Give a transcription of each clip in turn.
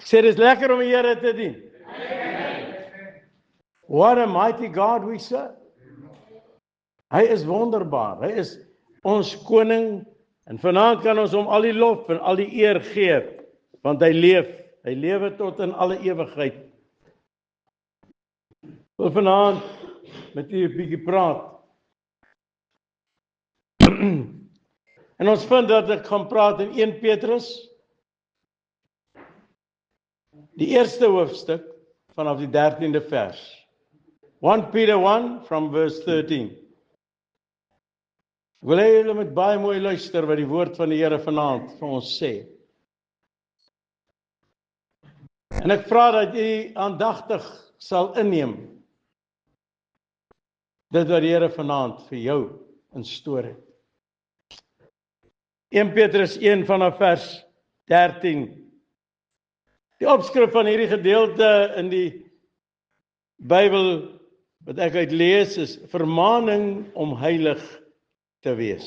Ek sê, dis lekker om die Here te dien. What a mighty God we serve. Hy is wonderbaar, hy is ons koning, en vanaand kan ons hom al die lof en al die eer gee, want hy lewe tot in alle ewigheid. Ek wil vanaand met u 'n bietjie praat. En ons vind dat ek gaan praat in 1 Petrus, die eerste hoofstuk, vanaf die 13de vers. 1 Peter 1 from verse 13. Ek wil hê julle moet baie mooi luister wat die woord van die Here vanaand vir ons sê. En ek vra dat u aandagtig sal inneem dit wat die Here vanaand vir jou instoor het. 1 Petrus 1 vanaf vers 13. Die opskrif van hierdie gedeelte in die Bybel wat ek uit lees is vermaning om heilig te wees.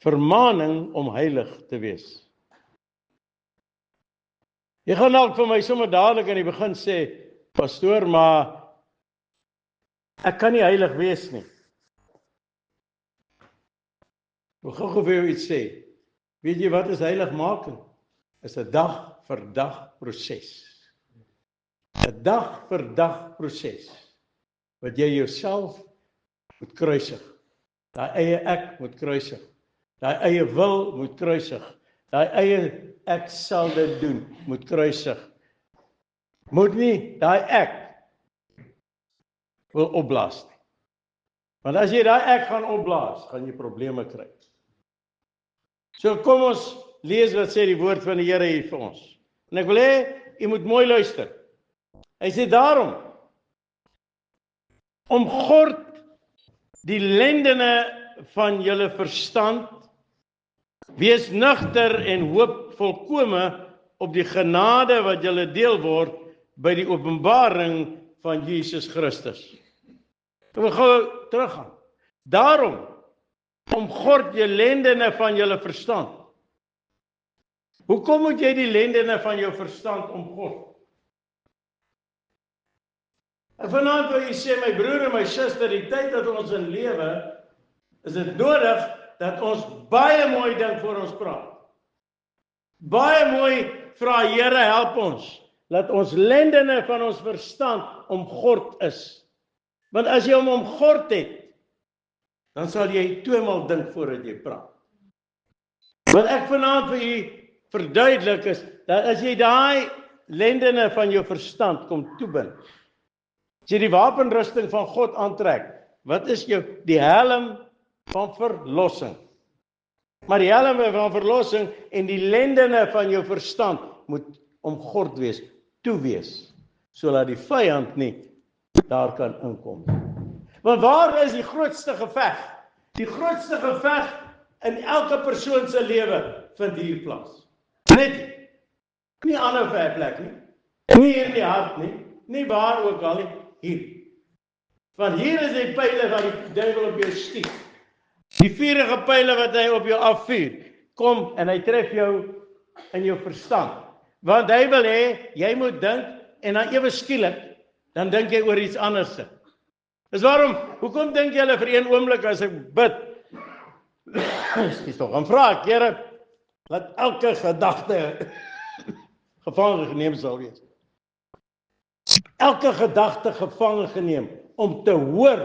Vermaning om heilig te wees. Jy gaan dalk vir my sommer dadelik aan die begin sê, pastoor, maar ek kan nie heilig wees nie. Ek wil gou vir jou iets sê. Weet jy wat is heiligmaking? Is 'n dag vir dag proses. 'n dag vir dag proses. Wat jy jouself moet kruisig. Daai eie ek moet kruisig. Daai eie wil moet kruisig. Daai eie ek sal dit doen, moet kruisig. Moet nie daai ek wil opblaas nie. Want as jy daai ek gaan opblaas, gaan jy probleme kry. So kom ons lees wat sê die woord van die Here hier vir ons. En ek wil hê, jy moet mooi luister. Hy sê daarom, omgord die lendene van julle verstand, wees nugter en hoop volkome op die genade wat julle deel word by die openbaring van Jesus Christus. Ek wil gou teruggaan. Daarom, omgord die lendene van julle verstand. Hoekom moet jy die lendene van jou verstand omgord? En vanaand wil jy sê, my broer en my suster, die tyd dat ons in lewe, is dit nodig dat ons baie mooi dink voor ons praat. Baie mooi vra, Here, help ons, dat ons lendene van ons verstand omgord is. Want as jy hom omgord het, dan sal jy tweemaal dink voordat jy praat. Wat ek vanaand vir u verduidelik is, dat as jy daai lendene van jou verstand kom toebind, as jy die wapenrusting van God aantrek, wat is die helm van verlossing? Maar die helm van verlossing en die lendene van jou verstand moet omgord wees, toewees, sodat die vyand nie daar kan inkom. Want waar is die grootste geveg? Die grootste geveg in elke persoon se lewe vind hier plaas. Net nie ander plek nie, nie hier in die hart nie, nie waar ook al nie, hier. Want hier is die pyle wat die duiwel op jou stiek. Die vuurige pyle wat hy op jou afvuur, kom en hy tref jou in jou verstand. Want hy wil hê, jy moet dink, en dan ewe skielik, dan dink jy oor iets anders. Dis waarom, hoekom dink julle vir een oomblik as ek bid, dan vra ek, Here, laat elke gedagte gevangen geneem sal wees. Elke gedagte gevangen geneem, om te hoor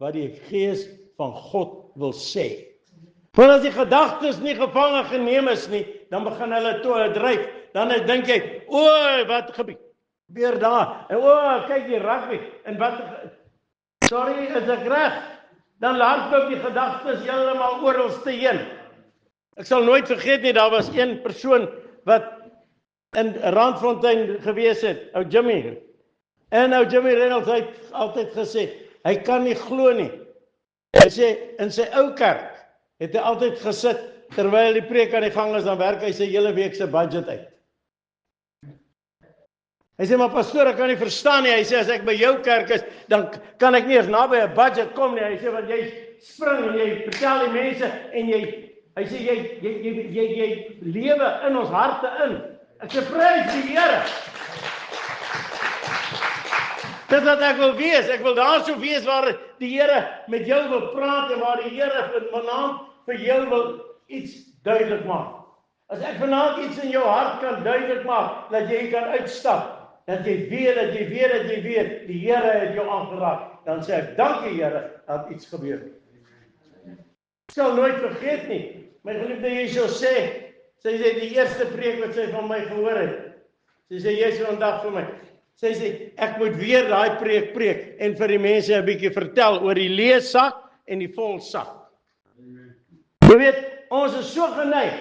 wat die Gees van God wil sê. Want as die gedagtes nie gevangen geneem is nie, dan begin hulle toe dryf. Dan dink jy, wat gebeur daar? En kyk die rugby. En wat, sorry, is ek reg? Dan hardloop die gedagtes heeltemal oralste heen. Ek sal nooit vergeet nie, daar was een persoon wat in Randfontein gewees het, ou Jimmy. En ou Jimmy Reynolds het altyd gesê, hy kan nie glo nie. Hy sê, in sy ou kerk het hy altyd gesit, terwyl die preek aan die gang is, dan werk hy sy hele week se budget uit. Hy sê, maar pastoor, ek kan nie verstaan nie. Hy sê, as ek by jou kerk is, dan kan ek nie eens naby 'n budget kom nie. Hy sê, want jy spring en jy vertel die mense en jy Hy sê, jy lewe in ons harte in. Ek sê, prys die Here. Dis wat ek wil wees. Ek wil daar so wees waar die Here met jou wil praat en waar die Here vanaand vir jou wil iets duidelik maak. As ek vanaand iets in jou hart kan duidelik maak, dat jy kan uitstap, dat jy weet, die Here het jou aangeraak, dan sê ek, dankie Here, dat iets gebeur. Ek sal nooit vergeet nie. My geliefde Jesus sy sê die eerste preek wat sy van my gehoor het. Sy sê, jy sê vandag vir my. Sy sê, ek moet weer daai preek en vir die mense 'n bietjie vertel oor die leesak en die volsak. Jy weet, ons is so geneig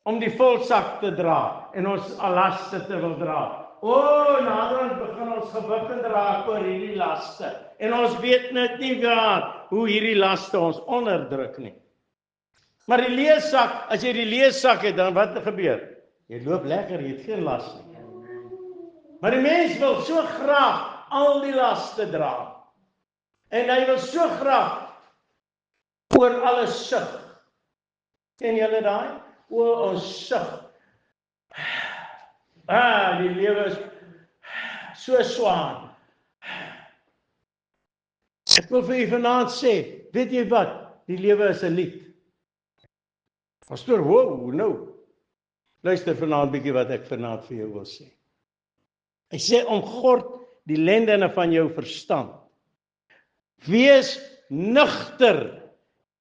om die volsak te dra en ons laste te wil dra. Naderhand begin ons gebukkend raak oor hierdie laste. En ons weet net nie hoe hierdie laste ons onderdruk nie. Maar die leesak, as jy die leesak het, dan wat gebeur? Jy loop lekker, jy het geen las nie. Maar die mens wil so graag al die laste dra. En hy wil so graag oor alles sug. Ken julle daai? Ons sug. Die lewe is so swaar. Ek wil vir u vanaand sê, weet jy wat? Die lewe is 'n lied. Pastoor, nou. Luister vanaand bietjie wat ek vanaand vir jou wil sê. Hy sê, omgord die lendene van jou verstand. Wees nugter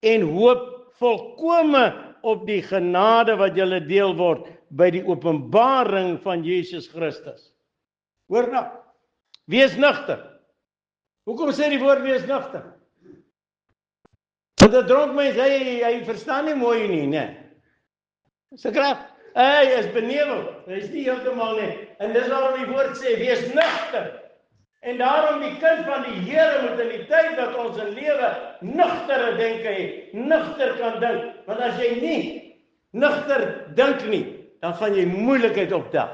en hoop volkome op die genade wat julle deel word by die openbaring van Jesus Christus. Hoor nou, wees nugter. Hoekom sê die woord wees nugter? Want 'n dronk mens, hy verstaan nie mooi nie, né? Dis reg. Hy is beneweld. Hy is nie heeltemal nie. En dis waarom die woord sê, wees nugter. En daarom die kind van die Here moet in die tyd dat ons in lewe nugtere denke het, nugter kan dink. Want as jy nie nugter dink nie, dan gaan jy moeilikheid optel.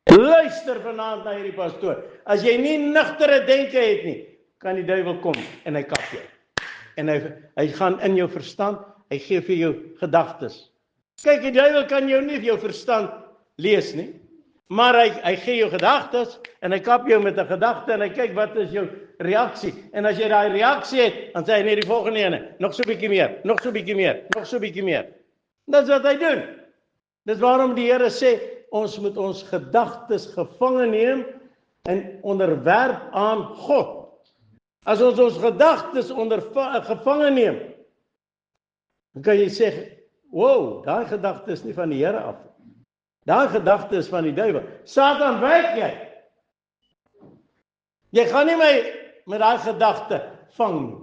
Luister vanaand na hierdie pastoor. As jy nie nugtere denke het nie, kan die duiwel kom en hy kap jou. En hy gaan in jou verstand, hy gee vir jou gedagtes. Kyk, die duiwel kan jou nie jou verstand lees nie, maar hy gee jou gedagtes en hy kap jou met 'n gedagte en hy kyk wat is jou reaksie. En as jy daai reaksie het, dan sê hy net die volgende ene, nog so bietjie meer, nog so bietjie meer, nog so bietjie meer. Dis wat hy doen. Dis waarom die Here sê, ons moet ons gedagtes gevange neem en onderwerp aan God. As ons gedagtes gevange neem, dan kan jy sê, wow, daai gedagte is nie van die Here af. Daai gedagte is van die duiwel. Satan, wyk jy. Jy gaan nie my met daai gedagte vang nie.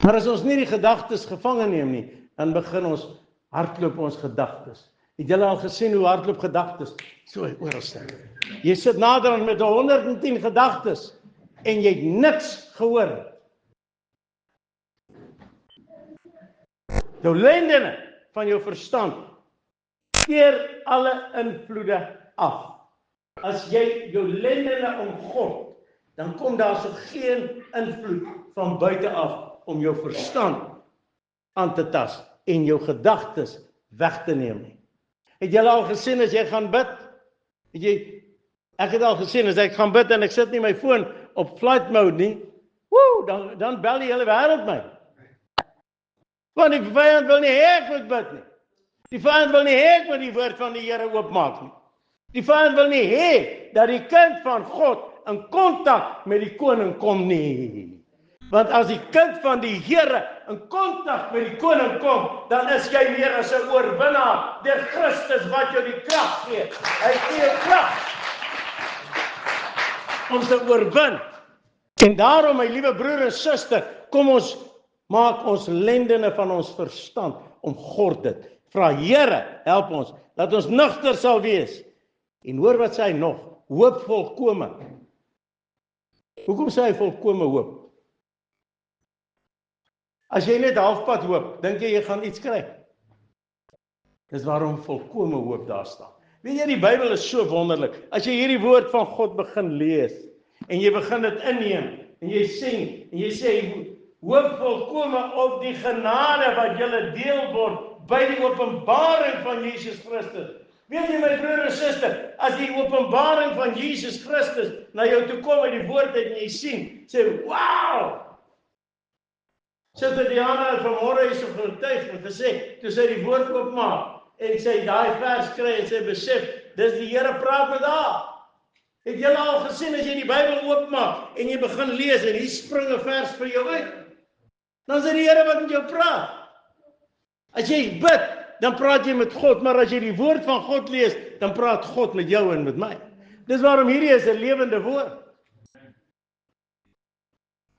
Maar as ons nie die gedagtes gevange neem nie, dan begin ons hardloop ons gedagtes. Het julle al gesien hoe hardloop gedagtes? So oralste. Jy sit nader aan met 110 gedagtes en jy het niks gehoor. Jou lendene van jou verstand keer alle invloede af. As jy jou lendene omgord, dan kom daar so geen invloed van buite af om jou verstand aan te tas en jou gedagtes weg te neem nie. Het julle al gesien as jy gaan bid? Ek het al gesien as ek gaan bid en ek sit nie my foon op flight mode nie, dan bel die hele wêreld my. Want die vyand wil nie hê ek moet bid nie. Die vyand wil nie hê ek moet die woord van die Here oopmaak nie. Die vyand wil nie hê dat die kind van God in kontak met die koning kom nie. Want as die kind van die Here in kontak met die koning kom, dan is jy meer as 'n oorwinnaar deur Christus wat jou die krag gee. Hy gee jou krag om te oorwin. En daarom, my liewe broer en suster, kom ons maak ons lendene van ons verstand omgord dit. Vra Here, help ons, dat ons nugter sal wees. En hoor wat sê hy nog, hoop volkome. Hoekom sê hy volkome hoop? As jy net halfpad hoop, dink jy gaan iets kry? Dis waarom volkome hoop daar staan. Weet jy, die Bybel is so wonderlik. As jy hierdie woord van God begin lees, en jy begin dit inneem, en jy sing, en jy sê, hoop volkome op die genade wat julle deel word by die openbaring van Jesus Christus. Weet jy my broer en suster, as die openbaring van Jesus Christus na jou toe kom uit die woord uit en jy sien, sê, wow! Sister Diana het vanmorgen is so getuig en gesê, toe sy die woord oopmaak, en sy daai vers kry en sy besef, dis die Here praat met haar. Het julle al gesien, as jy die Bybel oopmaak, en jy begin lees, en hier spring 'n vers vir jou uit, dan is dit die Here wat met jou praat. As jy bid, dan praat jy met God, maar as jy die woord van God lees, dan praat God met jou en met my. Dis waarom hierdie is 'n lewende woord.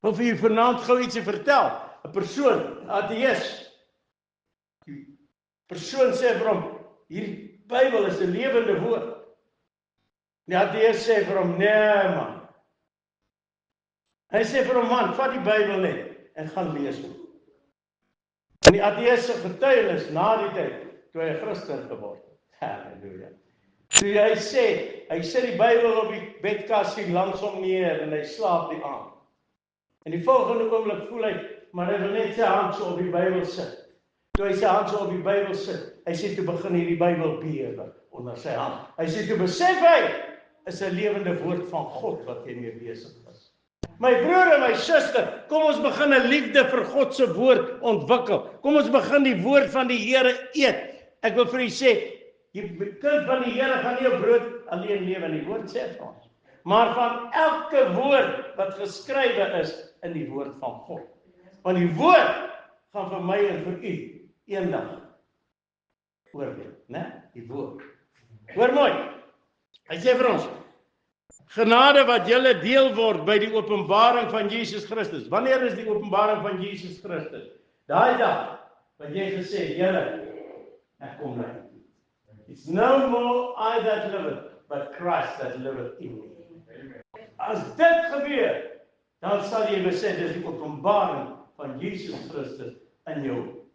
Wil vir julle vanaand gou ietsie vertel. 'n Persoon, 'n ateïs. Die persoon sê vir hom, hierdie Bybel is 'n lewende woord. Die ateïs sê vir hom, nee man. Hy sê vir hom, man, vat die Bybel net en gaan lees hom. En die ateïs se getuienis na die tyd, toe hy 'n Christen geword het. Halleluja. Toe hy sit die Bybel op die bedkassie langs hom neer en hy slaap die aand. En die volgende oomblik voel hy, maar hy wil net sy hand so op die Bybel sit. Toe hy sy hand so op die Bybel sit, hy sê toe begin hierdie Bybel bewe onder sy hand. Hy sê toe besef hy, is 'n lewende woord van God wat hy mee besig is. My broer en my suster, kom ons begin 'n liefde vir God se woord ontwikkel. Kom ons begin die woord van die Here eet. Ek wil vir u sê, die kind van die Here gaan nie op brood alleen lewe nie, die woord sê vir ons. Maar van elke woord wat geskrywe is in die woord van God. Want die woord gaan vir my en vir u eendag oordeel, né? Die woord. Hoor mooi. Hy sê vir ons, genade wat julle deel word by die openbaring van Jesus Christus. Wanneer is die openbaring van Jesus Christus? Daai dag wat jy gesê, Here, ek kom nou. It's no more I that liveth, but Christ that liveth in me. As dit gebeur, dan sal jy besef dis die openbaring van Jesus Christus in jou.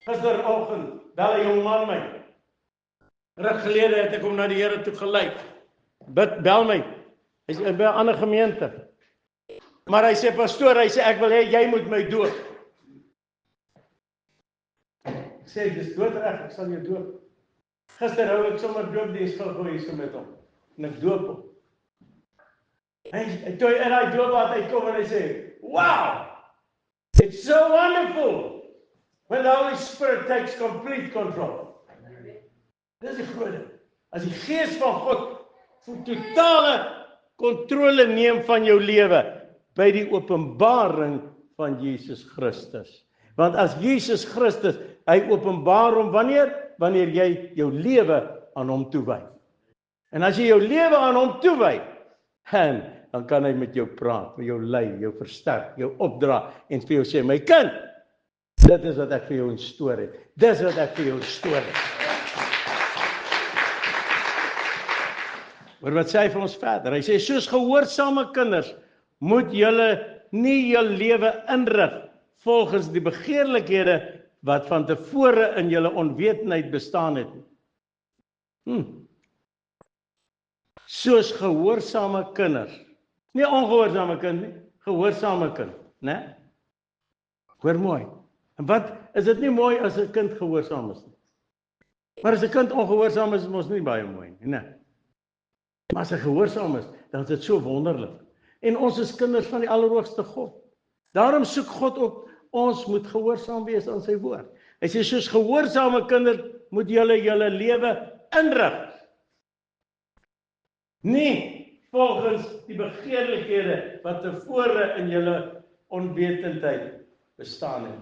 Gisteroggend bel 'n jong man my. Ruk gelede het ek hom na die Here toe gelei. Bel my. Hy's by 'n ander gemeente. Maar hy sê, pastoor, hy sê, ek wil hê jy moet my doop. Ek sê, dis doodreg, ek sal jou doop. Gister hou ek sommer doopdiens gou hier so met hom. En ek doop hom. Hy toe in hy doop wat hy kom en hy sê, wow! It's so wonderful when the Holy Spirit takes complete control. Dis die groot. As die Gees van God vir totale kontrole neem van jou lewe by die openbaring van Jesus Christus. Want as Jesus Christus, hy openbaar hom wanneer? Wanneer jy jou lewe aan hom toewy. En as jy jou lewe aan hom toewy, dan kan hy met jou praat, met jou lei, jou versterk, jou opdra en vir jou sê, my kind, dit is wat ek vir jou instoor het. Dis wat ek vir jou instoor het. Maar wat sê hy vir ons verder? Hy sê, soos gehoorsame kinders, moet julle nie jul lewe inrig volgens die begeerlikhede wat van tevore in julle onwetendheid bestaan het. Soos gehoorsame kinders. Nie ongehoorsame kind nie, gehoorsame kind, né? Hoor mooi. En wat, is dit nie mooi as 'n kind gehoorsaam is nie? Maar as 'n kind ongehoorsaam is mos nie baie mooi nie, né? Maar as hy gehoorsaam is, dan is dit so wonderlik. En ons is kinders van die Allerhoogste God. Daarom soek God ook, ons moet gehoorsaam wees aan sy woord. Hy sê, soos gehoorsame kinders, moet julle lewe inrig. Nie volgens die begeerlikhede wat tevore in julle onwetendheid bestaan het.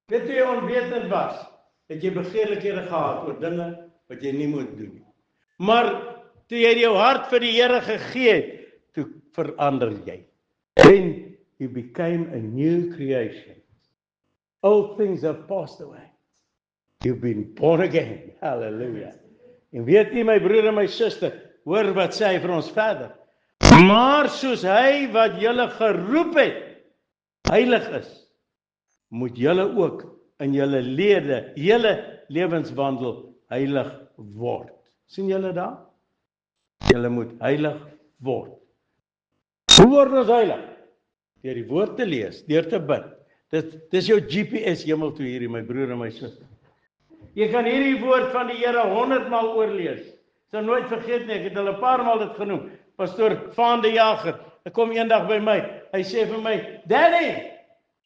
Weet jy onwetend was, het jy begeerlikhede gehad oor dinge wat jy nie moet doen nie. Maar toe jy jou hart vir die Here gegee het, toe verander jy. Then you became a new creation. All things have passed away. You've been born again. Hallelujah. En weet jy, my broer en my suster, hoor wat sê hy vir ons verder. Maar soos hy wat julle geroep het, heilig is, moet julle ook in julle hele lewenswandel heilig word. Sien julle daar? Julle moet heilig word. Hoe word ons heilig? deur die woord te lees, deur te bid. Dis jou GPS hemel toe hierdie, my broer en my suster. Jy kan hierdie woord van die Here 100 maal oorlees. Sal nooit vergeet nie, ek het hulle 'n paar maal dit genoem. Pastoor Van de Jager, hy kom eendag by my. Hy sê vir my, Danny,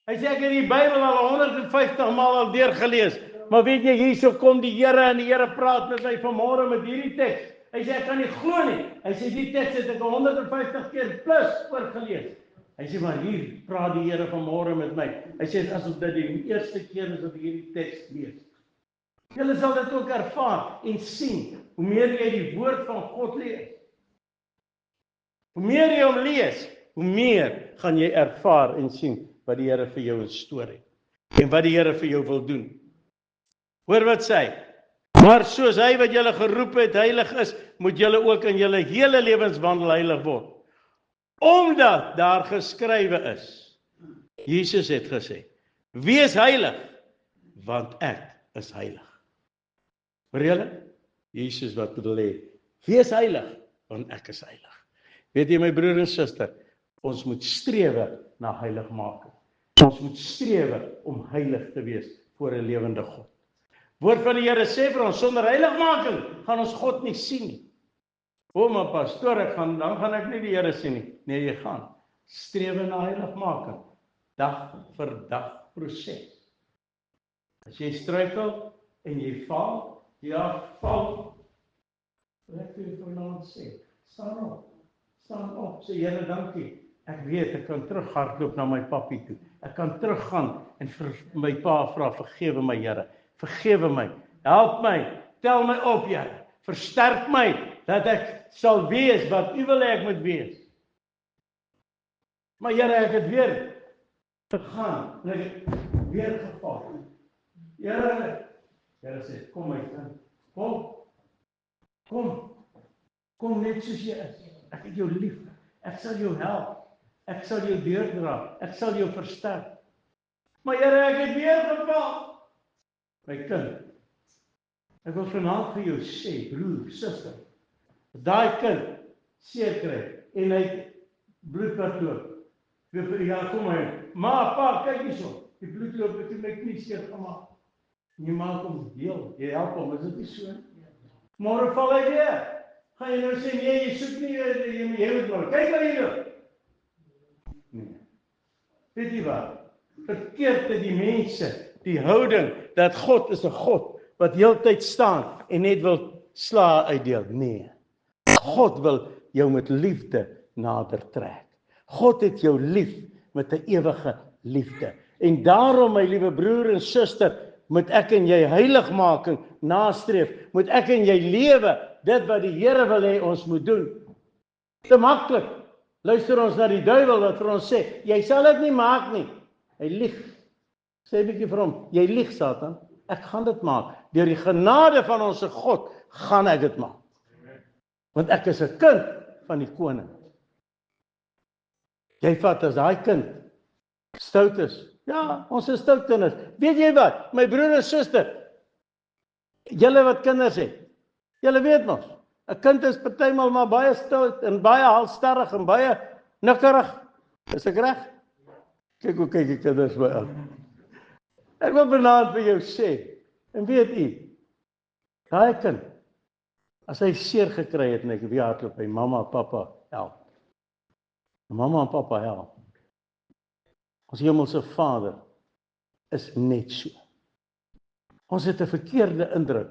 hy sê ek het die Bybel al 150 maal al deurgelees. Maar weet jy, hierso kom die Here en die Here praat met my vanmôre met hierdie teks. Hy sê ek kan nie glo nie. Hy sê die teks het ek 150 keer plus oorgelees. Hy sê maar hier praat die Here vanmôre met my. Hy sê asof dit die eerste keer is dat ek hierdie teks lees. Julle sal dit ook ervaar en sien, hoe meer jy die woord van God lees. Hoe meer jy hom lees, hoe meer gaan jy ervaar en sien wat die Here vir jou in store het. En wat die Here vir jou wil doen. Hoor wat sê hy? Maar soos hy wat julle geroep het heilig is, moet julle ook in julle hele lewenswandel heilig word. Omdat daar geskrywe is. Jesus het gesê, wees heilig, want ek is heilig. Hoor julle? Jesus wat bedoel hy, wees heilig, want ek is heilig. Weet jy my broer en suster, ons moet strewe na heiligmaking. Ons moet strewe om heilig te wees voor 'n lewende God. Woord van die Here sê vir ons, sonder heiligmaking gaan ons God nie sien nie. O, maar pastoor, dan gaan ek nie die Here sien nie. Nee, jy gaan. Strewe na heiligmaking. Dag vir dag proses. As jy struikel en jy val, val. Wat ek vir vanaand sê, staan op, sê Here, dankie. Ek weet, ek kan terughardloop na my pappie toe. Ek kan teruggaan en vir my pa vra, vergewe my Here. Vergewe my, help my, tel my op, Here. Versterk my, dat ek sal wees wat U wil hê ek moet wees. Maar Here, ek het weer gegaan, en ek het weer geval. Here sê, kom my kind, kom net soos jy is. Ek het jou lief, ek sal jou help, ek sal jou deurdra, ek sal jou versterk. Maar Here, ek het weer geval. My kind, ek wil vanaand vir jou sê, broer, suster, daai kind seer kry en hy bloed wat loop. Ja, kom maar, ma, pa, kyk hierso, die bloed loop, ek het my knie seer gemaak. Jy maak hom deel, jy help hom, is dit nie so? Môre val hy weer. Gaan jy nou sê, nee, jy soek nie, jy moet maar, kyk wat jy doen. Nee. Weet jy wat? Verkeerd het die mense die houding dat God is 'n God wat heeltyd staan en net wil slae uitdeel. Nee. God wil jou met liefde nader trek. God het jou lief met 'n ewige liefde. En daarom, my liewe broer en suster, moet ek en jy heiligmaking nastreef. Moet ek en jy lewe dit wat die Here wil hê ons moet doen. Te maklik. Luister ons na die duiwel wat vir ons sê, jy sal dit nie maak nie. Hy lieg. Sê 'n bietjie vir hom, jy lieg Satan, ek gaan dit maak. Deur die genade van ons God gaan ek dit maak. Want ek is 'n kind van die koning. Jy vat as daai kind stout is. Ja, ons is stout kinders. Weet jy wat, my broer en suster, julle wat kinders het, julle weet mos, 'n kind is partymal maar baie stout en baie halstarrig en baie nikkerig. Is ek reg? Kyk hoe kyk die kinders my aan. Ek wil vanaand vir jou sê, en weet u, daai kind, as hy seer gekry het en ek weer hardloop by mamma en pappa help. Mamma en pappa help. Ons hemelse Vader is net so. Ons het 'n verkeerde indruk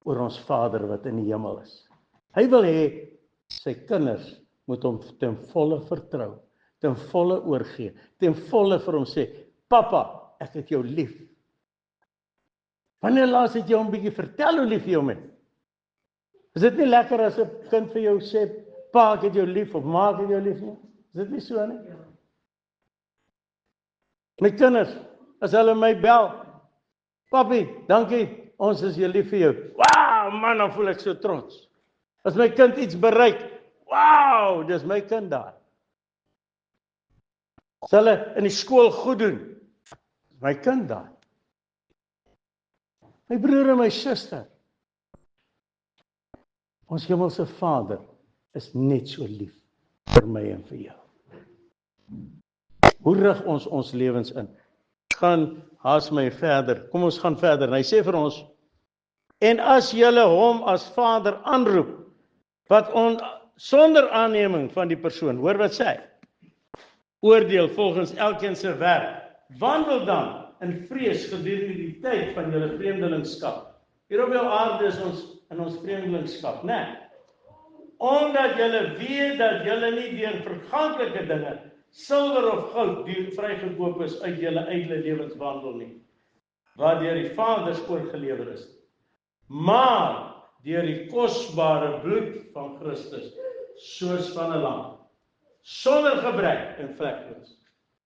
oor ons Vader wat in die hemel is. Hy wil hê sy kinders moet hom ten volle vertrou, ten volle oorgee, ten volle vir hom sê, Papa, ek het jou lief. Wanneer laas het jy hom 'n bietjie vertel hoe lief jy hom het? Is dit nie lekker as 'n kind vir jou sê, pa, ek het jou lief, of ma, ek het jou lief nie? Is dit nie so nie? My kinders, as hulle my bel, papi, dankie, ons is jou lief vir jou. Wow, man, dan voel ek so trots. As my kind iets bereik, wow, dis my kind daar. As hulle in die skool goed doen, is my kind daar. My broer en my suster, ons hemelse Vader is net so lief vir my en vir jou. Hoe rig ons ons lewens in? Gaan haas my verder. Kom ons gaan verder. En hy sê vir ons, en as julle hom as Vader aanroep, wat sonder aanneming van die persoon, hoor wat sê hy? Oordeel volgens elkeen se werk. Wandel dan in vrees gedurende die tyd van julle vreemdelingskap. Hier op jou aarde is ons in ons vreemdelingskap, né? Omdat julle weet dat julle nie deur verganklike dinge, silwer of goud, vrygekoop is uit julle ydelle lewenswandel nie, wat deur die Vaders oorgelewer is, maar deur die kosbare bloed van Christus, soos van 'n lam, sonder gebrek en vlekloos.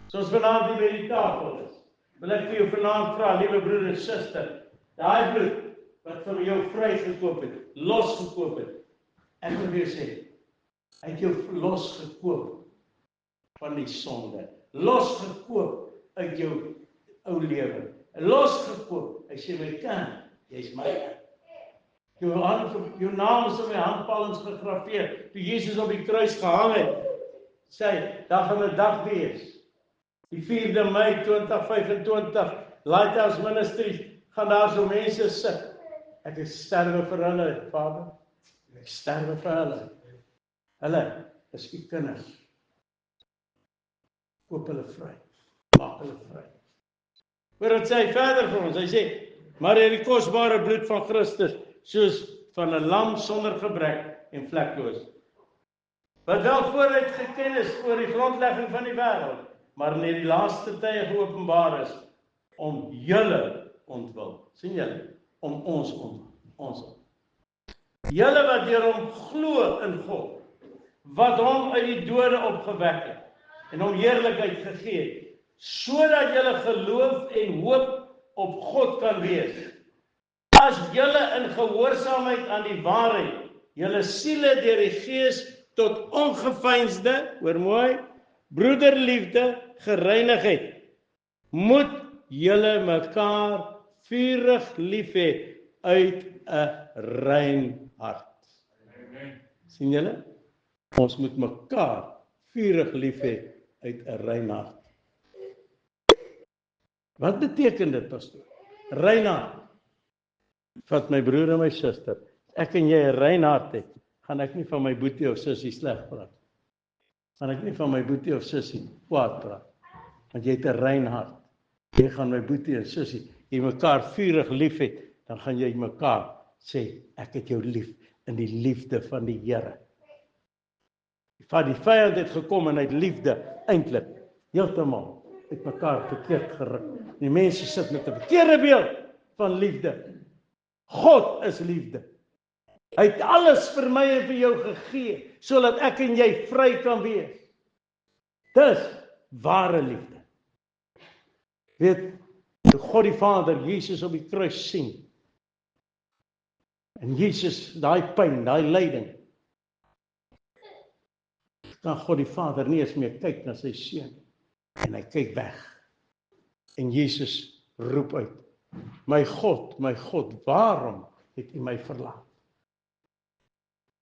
Soos vanaand hier by die tafel is, wil ek vir jou vanaand vra, liewe broer en suster, daai bloed wat vir jou vrygekoop het, losgekoop het, ek wil weer sê, hy het jou losgekoop van die sonde, losgekoop uit jou ou lewe, losgekoop, hy sê my kind, jy's my. Jou naam is op my handpalms gegraveer, toe Jesus op die kruis gehang het, sê hy, daar gaan 'n dag wees, die 4de Mei 2025, Lighthouse Ministries, gaan daar so mense sit, ek is sterwe vir hulle, Vader, ek sterwe vir hulle is u kinders, koop hulle vry, maak hulle vry. Hoor wat sê hy verder vir ons, hy sê, maar deur die kosbare bloed van Christus, soos van 'n lam sonder gebrek en vlekloos, wat wel vooruit geken is voor die grondlegging van die wêreld, maar in die laaste tye geopenbaar is, om julle ontwil. Sien julle? Om ons ontwil. Julle wat deur hom glo in God, wat hom uit die dode opgewek het, en hom heerlikheid gegee het, sodat julle geloof en hoop op God kan wees. As julle in gehoorsaamheid aan die waarheid, julle siele deur die Gees tot ongeveinsde, hoor mooi, broederliefde gereinig het, moet julle mekaar vurig lief hê uit 'n rein hart. Amen. Sien julle? Ons moet mekaar vurig lief hê uit 'n rein hart. Wat beteken dit, pastoor? Rein hart. Vat my broer en my suster, ek en jy 'n rein hart het, gaan ek nie van my boetie of sussie sleg praat. Gaan ek nie van my boetie of sussie kwaad praat. Want jy het 'n rein hart. Jy gaan my boetie en sussie, jy mekaar vurig lief het, dan gaan jy mekaar sê, ek het jou lief in die liefde van die Here. Van die vyand het gekom en uit liefde, eintlik, heeltemal, het mekaar verkeerd geruk. Die mense sit met 'n verkeerde beeld van liefde. God is liefde. Hy het alles vir my en vir jou gegee, sodat ek en jy vry kan wees. Dis ware liefde. Weet, toe God die Vader Jesus op die kruis sien, en Jesus, daai pyn, daai lyding, kan God die Vader nie eens meer kyk na sy seun, en hy kyk weg. En Jesus roep uit, my God, waarom het U my verlaat?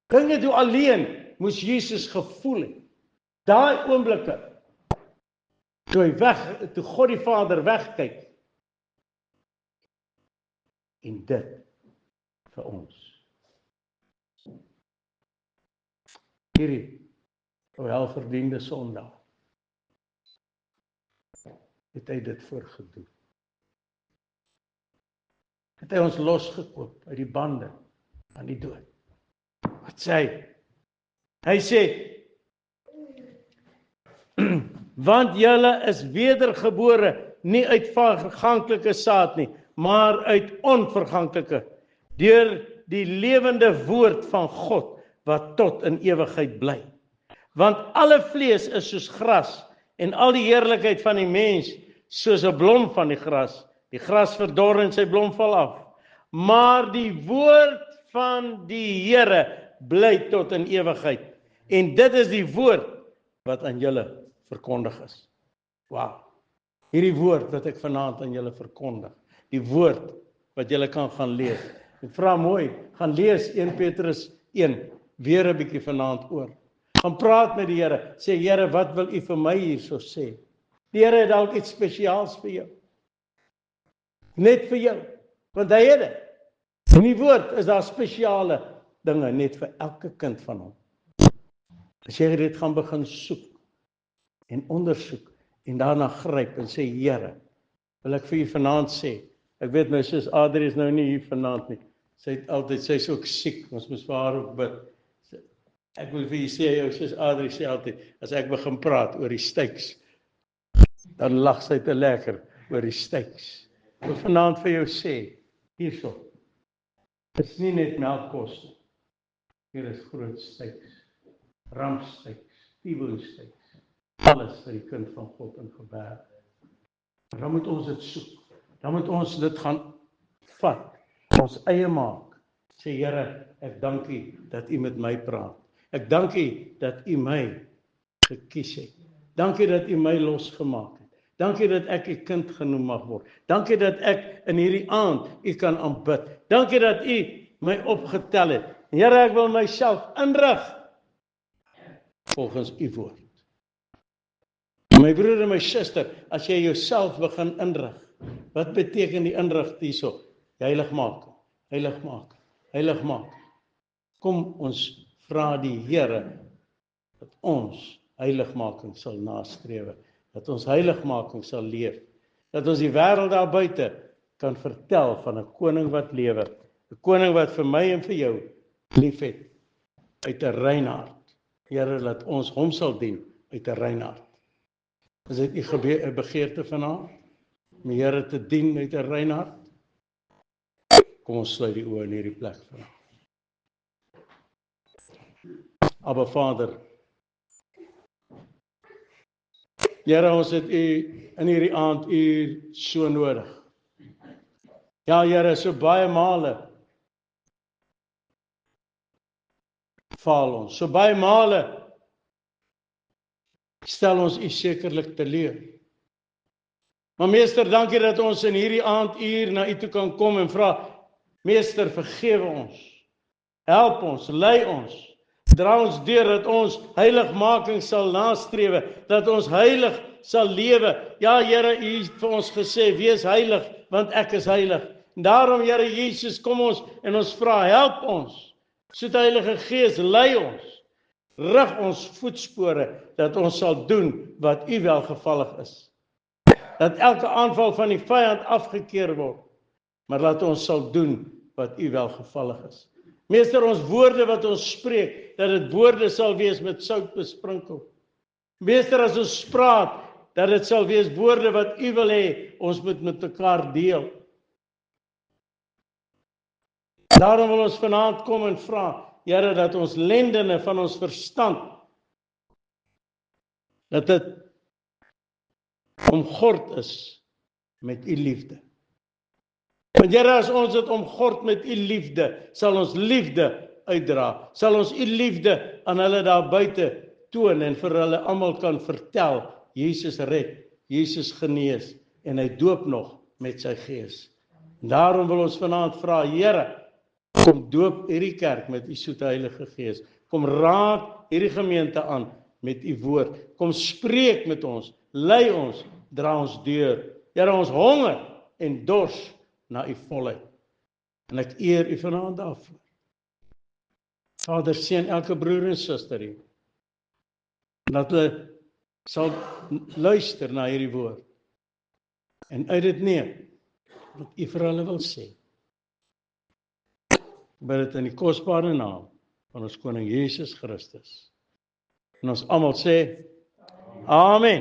Dink jy toe alleen moes Jesus gevoel het, daai oomblikke, toe God die Vader wegkyk, en dit vir ons. Hierdie welverdiende Sondag het hy dit voorgedoen. Het hy ons losgekoop uit die bande van die dood. Wat sê hy? Hy sê, want julle is wedergebore, nie uit verganklike saad nie, maar uit onverganklike, deur die lewende woord van God, wat tot in ewigheid bly. Want alle vlees is soos gras, en al die heerlikheid van die mens, soos 'n blom van die gras. Die gras verdor en sy blom val af. Maar die woord van die Here bly tot in ewigheid. En dit is die woord wat aan julle verkondig is. Wow. Hierdie woord wat ek vanaand aan julle verkondig. Die woord wat julle kan gaan lees. Ek vra mooi, gaan lees 1 Petrus 1 weer 'n bietjie vanaand oor. Gaan praat met die Here. Sê Here, wat wil U vir my hierso sê? Die Here het dalk iets spesiaals vir jou. Net vir jou. Want hy het dit. In die woord is daar spesiale dinge net vir elke kind van hom. As jy dit gaan begin soek en ondersoek en daarna gryp en sê, Here, wil ek vir u vanaand sê, ek weet my sus Adrie is nou nie hier vanaand nie. Sy is ook siek, ons moes vir haar ook bid. Ek wil vir u sê, jou sus Adrie sê altyd, as ek begin praat oor die styks, dan lag sy te lekker oor die styks. Ek wil vanaand vir jou sê, hierso, dit is nie net melkkos nie. Hier is groot styks, ramstyks, tiboenstyks, alles vir die kind van God in geberg. Dan moet ons dit soek. Dan moet ons dit gaan vat, ons eie maak. Sê, Here, ek dank u dat u met my praat. Ek dank u dat u my gekies het. Dank u dat u my losgemaak het. Dank u dat ek 'n kind genoem mag word. Dank u dat ek in hierdie aand u kan aanbid. Dank u dat u my opgetel het. Here, ek wil myself inrig volgens u woord. My broer en my suster, as jy jouself begin inrig, wat beteken die inrig hierso? Heilig maak, heilig maak, heilig maak. Kom ons vra die Here dat ons heiligmaking sal nastrewe, dat ons heiligmaking sal leef, dat ons die wêreld daar buite kan vertel van 'n koning wat lewe, 'n koning wat vir my en vir jou liefhet uit 'n rein hart. Here, laat ons hom sal dien uit 'n rein hart. Is dit u begeerte vanaand om die Here te dien uit 'n rein hart? Kom ons sluit die oë in hierdie plek vanaand. Abba Vader, Here, ons het u in hierdie aanduur so nodig. Ja, Here, so baie male faal ons, so baie male stel ons u sekerlik teleur. Maar Meester, dankie dat ons in hierdie aanduur na u toe kan kom en vra, Meester, vergewe ons, help ons, lei ons, dra ons deur dat ons heiligmaking sal nastrewe, dat ons heilig sal lewe. Ja, Here, u het vir ons gesê, wees heilig, want ek is heilig. En daarom, Here Jesus, kom ons en ons vra, help ons, soet Heilige Gees, lei ons, rig ons voetspore, dat ons sal doen wat u welgevallig is. Dat elke aanval van die vyand afgekeer word, maar laat ons sal doen wat u welgevallig is. Meester, ons woorde wat ons spreek, dat dit woorde sal wees met sout besprinkel. Meester, as ons praat, dat dit sal wees woorde wat u wil hê, ons moet met mekaar deel. Daarom wil ons vanaand kom en vra, Here, dat ons lendene van ons verstand, dat dit omgord is met u liefde. Want Here, as ons dit omgord met u liefde, sal ons liefde uitdra, sal ons u liefde aan hulle daar buite toon en vir hulle almal kan vertel, Jesus red, Jesus genees en hy doop nog met sy gees. En daarom wil ons vanaand vra, Here, kom doop hierdie kerk met u soete Heilige Gees. Kom raak hierdie gemeente aan met u woord. Kom spreek met ons, lei ons, dra ons deur. Here, ons honger en dors na u volheid. En ek eer u vanaand daarvoor. Vader, seën elke broer en suster hier, dat hulle sal luister na hierdie woord en uit dit neem wat u vir hulle wil sê. Bid dit in die kosbare naam van ons koning Jesus Christus. En ons almal sê, Amen.